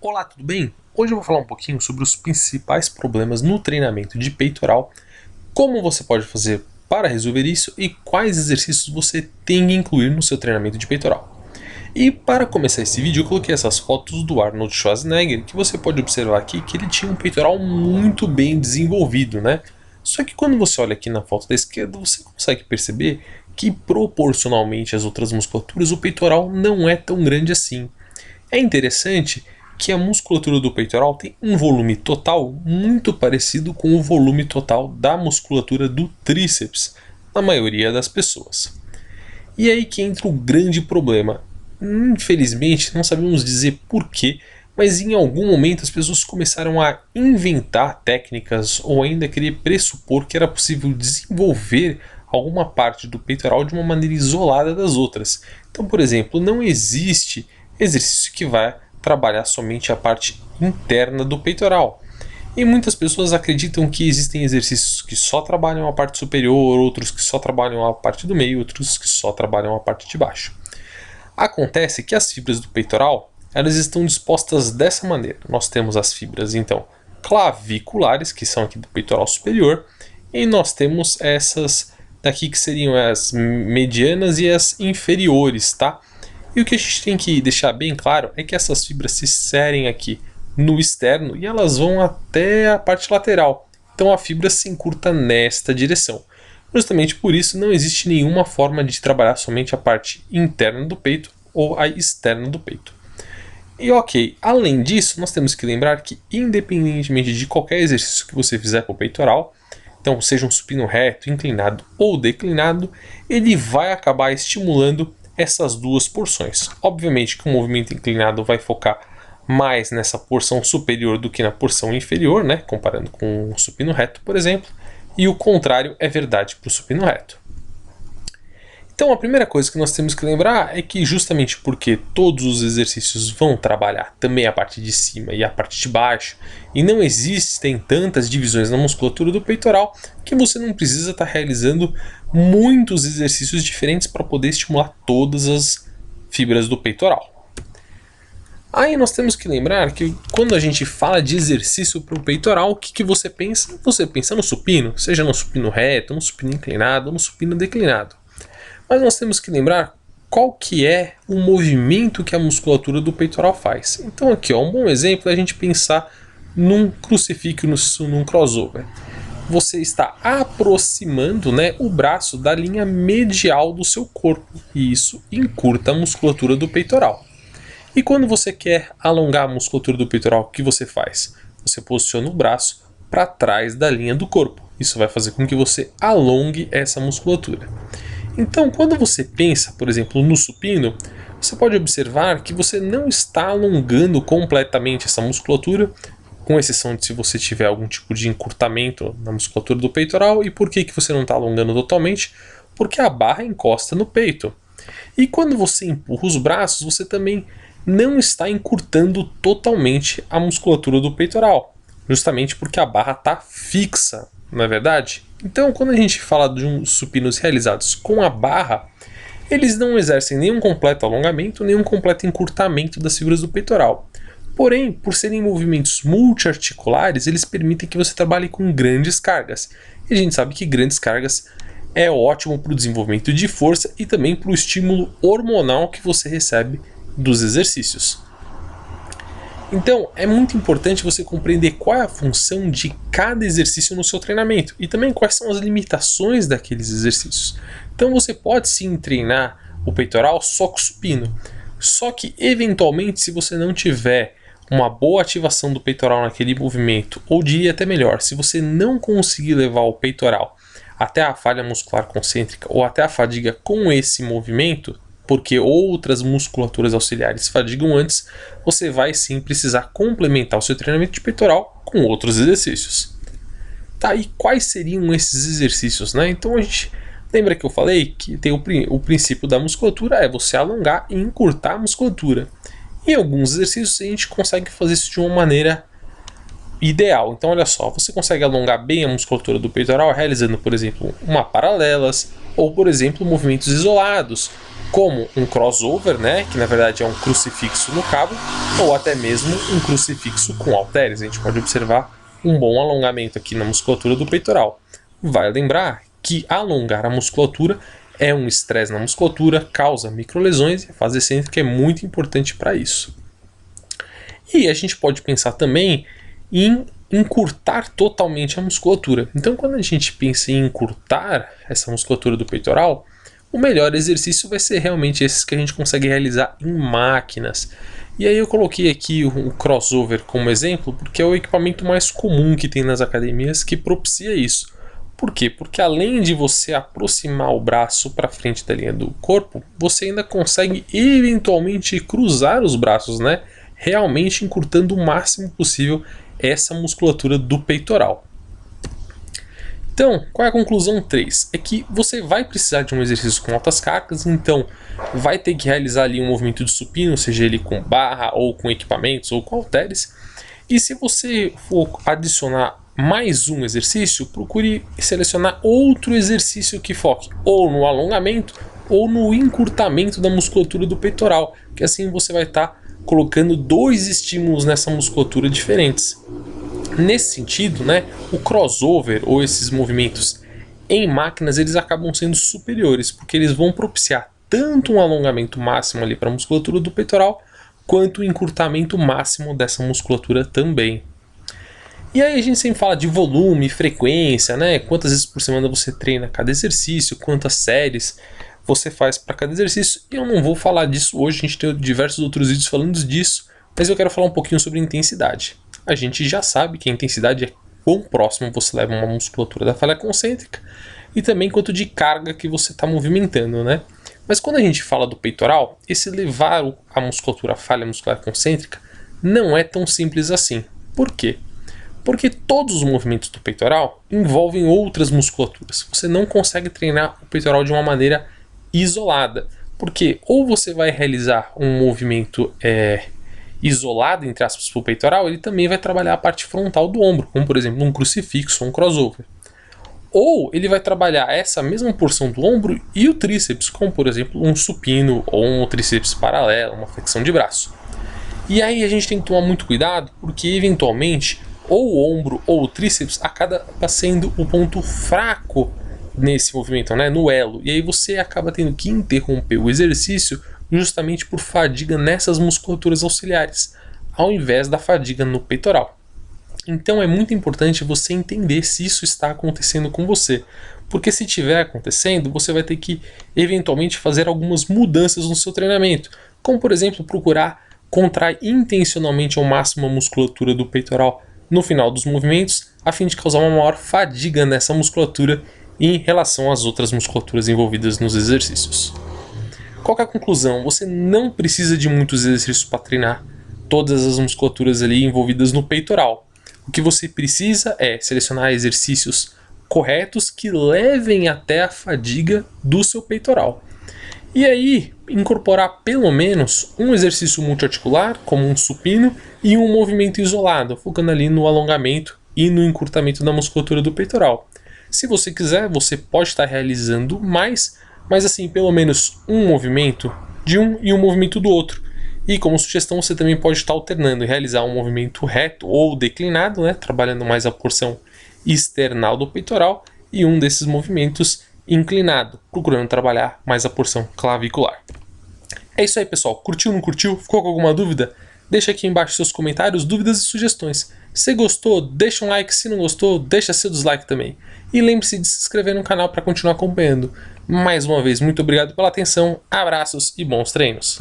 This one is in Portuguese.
Olá, tudo bem? Hoje eu vou falar um pouquinho sobre os principais problemas no treinamento de peitoral, como você pode fazer para resolver isso e quais exercícios você tem que incluir no seu treinamento de peitoral. E para começar esse vídeo eu coloquei essas fotos do Arnold Schwarzenegger, que você pode observar aqui que ele tinha um peitoral muito bem desenvolvido, né? Só que quando você olha aqui na foto da esquerda, você consegue perceber que proporcionalmente às outras musculaturas o peitoral não é tão grande assim. É interessante que a musculatura do peitoral tem um volume total muito parecido com o volume total da musculatura do tríceps, na maioria das pessoas. E aí que entra o grande problema. Infelizmente, não sabemos dizer porquê, mas em algum momento as pessoas começaram a inventar técnicas ou ainda querer pressupor que era possível desenvolver alguma parte do peitoral de uma maneira isolada das outras. Então, por exemplo, não existe exercício que vai trabalhar somente a parte interna do peitoral. E muitas pessoas acreditam que existem exercícios que só trabalham a parte superior, outros que só trabalham a parte do meio, outros que só trabalham a parte de baixo. Acontece que as fibras do peitoral, elas estão dispostas dessa maneira. Nós temos as fibras, então, claviculares, que são aqui do peitoral superior, e nós temos essas daqui que seriam as medianas e as inferiores, tá? E o que a gente tem que deixar bem claro é que essas fibras se inserem aqui no externo e elas vão até a parte lateral. Então a fibra se encurta nesta direção. Justamente por isso não existe nenhuma forma de trabalhar somente a parte interna do peito ou a externa do peito. E ok, além disso, nós temos que lembrar que independentemente de qualquer exercício que você fizer para o peitoral, então seja um supino reto, inclinado ou declinado, ele vai acabar estimulando essas duas porções. Obviamente que o movimento inclinado vai focar mais nessa porção superior do que na porção inferior, né? Comparando com o supino reto, por exemplo, e o contrário é verdade para o supino reto. Então a primeira coisa que nós temos que lembrar é que justamente porque todos os exercícios vão trabalhar também a parte de cima e a parte de baixo, e não existem tantas divisões na musculatura do peitoral, que você não precisa estar realizando muitos exercícios diferentes para poder estimular todas as fibras do peitoral. Aí nós temos que lembrar que quando a gente fala de exercício para o peitoral, o que você pensa? Você pensa no supino, seja no supino reto, no supino inclinado ou no supino declinado. Mas nós temos que lembrar qual que é o movimento que a musculatura do peitoral faz. Então aqui ó, um bom exemplo é a gente pensar num crucifixo, num crossover. Você está aproximando, né, o braço da linha medial do seu corpo e isso encurta a musculatura do peitoral. E quando você quer alongar a musculatura do peitoral, o que você faz? Você posiciona o braço para trás da linha do corpo. Isso vai fazer com que você alongue essa musculatura. Então, quando você pensa, por exemplo, no supino, você pode observar que você não está alongando completamente essa musculatura, com exceção de se você tiver algum tipo de encurtamento na musculatura do peitoral. E por que você não está alongando totalmente? Porque a barra encosta no peito. E quando você empurra os braços, você também não está encurtando totalmente a musculatura do peitoral, justamente porque a barra está fixa, não é verdade? Então, quando a gente fala de uns supinos realizados com a barra, eles não exercem nenhum completo alongamento, nenhum completo encurtamento das fibras do peitoral. Porém, por serem movimentos multiarticulares, eles permitem que você trabalhe com grandes cargas. E a gente sabe que grandes cargas é ótimo para o desenvolvimento de força e também para o estímulo hormonal que você recebe dos exercícios. Então, é muito importante você compreender qual é a função de cada exercício no seu treinamento e também quais são as limitações daqueles exercícios. Então, você pode sim treinar o peitoral só com supino, só que eventualmente, se você não tiver uma boa ativação do peitoral naquele movimento, ou diria até melhor, se você não conseguir levar o peitoral até a falha muscular concêntrica ou até a fadiga com esse movimento, porque outras musculaturas auxiliares fadigam antes, você vai sim precisar complementar o seu treinamento de peitoral com outros exercícios. Tá, e quais seriam esses exercícios, né? Então a gente lembra que eu falei que tem o princípio da musculatura é você alongar e encurtar a musculatura. Em alguns exercícios a gente consegue fazer isso de uma maneira ideal. Então olha só, você consegue alongar bem a musculatura do peitoral realizando, por exemplo, uma paralelas ou, por exemplo, movimentos isolados, como um crossover, né, que na verdade é um crucifixo no cabo, ou até mesmo um crucifixo com halteres. A gente pode observar um bom alongamento aqui na musculatura do peitoral. Vai lembrar que alongar a musculatura é um estresse na musculatura, causa microlesões e a fase excêntrica é muito importante para isso. E a gente pode pensar também em encurtar totalmente a musculatura. Então, quando a gente pensa em encurtar essa musculatura do peitoral, o melhor exercício vai ser realmente esses que a gente consegue realizar em máquinas. E aí eu coloquei aqui o crossover como exemplo, porque é o equipamento mais comum que tem nas academias que propicia isso. Por quê? Porque além de você aproximar o braço para frente da linha do corpo, você ainda consegue eventualmente cruzar os braços, né? Realmente encurtando o máximo possível essa musculatura do peitoral. Então, qual é a conclusão 3? É que você vai precisar de um exercício com altas cargas, então vai ter que realizar ali um movimento de supino, seja ele com barra, ou com equipamentos, ou com halteres. E se você for adicionar mais um exercício, procure selecionar outro exercício que foque ou no alongamento ou no encurtamento da musculatura do peitoral, que assim você vai estar colocando dois estímulos nessa musculatura diferentes. Nesse sentido, né, o crossover ou esses movimentos em máquinas eles acabam sendo superiores, porque eles vão propiciar tanto um alongamento máximo ali para a musculatura do peitoral, quanto o encurtamento máximo dessa musculatura também. E aí a gente sempre fala de volume, frequência, né? Quantas vezes por semana você treina cada exercício, quantas séries você faz para cada exercício. E eu não vou falar disso hoje, a gente tem diversos outros vídeos falando disso, mas eu quero falar um pouquinho sobre intensidade. A gente já sabe que a intensidade é quão próximo você leva uma musculatura da falha concêntrica e também quanto de carga que você está movimentando, né? Mas quando a gente fala do peitoral, esse levar a musculatura à falha muscular concêntrica não é tão simples assim. Por quê? Porque todos os movimentos do peitoral envolvem outras musculaturas. Você não consegue treinar o peitoral de uma maneira isolada. Porque ou você vai realizar um movimento isolado, entre aspas, para o peitoral, ele também vai trabalhar a parte frontal do ombro, como por exemplo um crucifixo ou um crossover. Ou ele vai trabalhar essa mesma porção do ombro e o tríceps, como por exemplo um supino ou um tríceps paralelo, uma flexão de braço. E aí a gente tem que tomar muito cuidado, porque eventualmente ou o ombro ou o tríceps acaba sendo o ponto fraco nesse movimento, né, no elo. E aí você acaba tendo que interromper o exercício justamente por fadiga nessas musculaturas auxiliares, ao invés da fadiga no peitoral. Então é muito importante você entender se isso está acontecendo com você, porque se estiver acontecendo, você vai ter que eventualmente fazer algumas mudanças no seu treinamento, como por exemplo procurar contrair intencionalmente ao máximo a musculatura do peitoral no final dos movimentos, a fim de causar uma maior fadiga nessa musculatura em relação às outras musculaturas envolvidas nos exercícios. Qual que é a conclusão? Você não precisa de muitos exercícios para treinar todas as musculaturas ali envolvidas no peitoral. O que você precisa é selecionar exercícios corretos que levem até a fadiga do seu peitoral. E aí, incorporar pelo menos um exercício multiarticular, como um supino, e um movimento isolado, focando ali no alongamento e no encurtamento da musculatura do peitoral. Se você quiser, você pode estar realizando mais, mas assim, pelo menos um movimento de um e um movimento do outro. E como sugestão, você também pode estar alternando e realizar um movimento reto ou declinado, né, trabalhando mais a porção external do peitoral, e um desses movimentos inclinado, procurando trabalhar mais a porção clavicular. É isso aí, pessoal. Curtiu, não curtiu? Ficou com alguma dúvida? Deixa aqui embaixo seus comentários, dúvidas e sugestões. Se gostou, deixa um like. Se não gostou, deixa seu dislike também. E lembre-se de se inscrever no canal para continuar acompanhando. Mais uma vez, muito obrigado pela atenção, abraços e bons treinos.